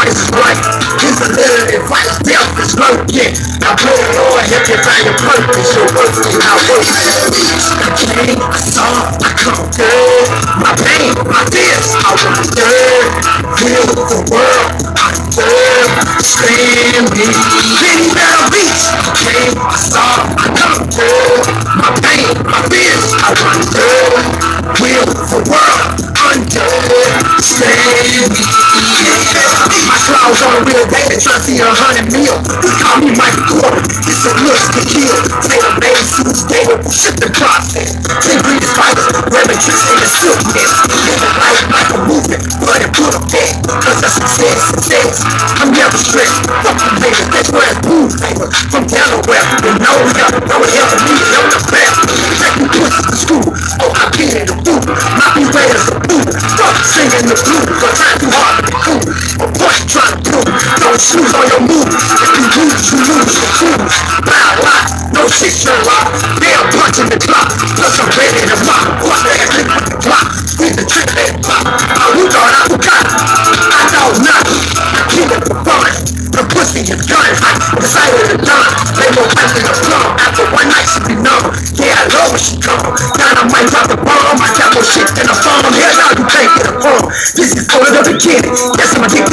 price is right. Here's a little advice, death is lurking. Now pray the Lord, help you find your purpose. Your work is how work. I came, I saw, I conquered. My pain, my fears, I wondered. Heal the world, understand me. Many better reach. I came, I saw, I conquered. My pain, my fears, I wondered. Will the world understand me? My clouds on a real baby, trying to see 100 mil. They call me Michael Gordon, it's a looks to kill. Taylor made suits, they will ship the process. 10 greatest fighters, wearing tricks in the silkness. Living life like a movement, but it put a back. Cause that's success. I'm never stressed, fuck the niggas, that's where it's blue flavor. From Delaware, you know hell, no one ever needed on the back. Take me pussy to school, oh I get in the food. My beware is a fool, fuck singing the blues. But trying too hard to be cool, a point trying to prove. Don't snooze on your moves, if you lose, you lose your cruise. Buy a lot, no shit your lot. They're punching the clock, plus I'm ready to rock. What the heck with the clock, with the trick that pop. Who thought I forgot? I know not, I keep it for fun. The pussy is done, I decided to done. They more life than a plum, after one night she be numb. Yeah, I love when she come, down I might drop the bomb. I got more shit than a bomb, hell now you can't get a bomb. This is only the beginning, yes I'm a dick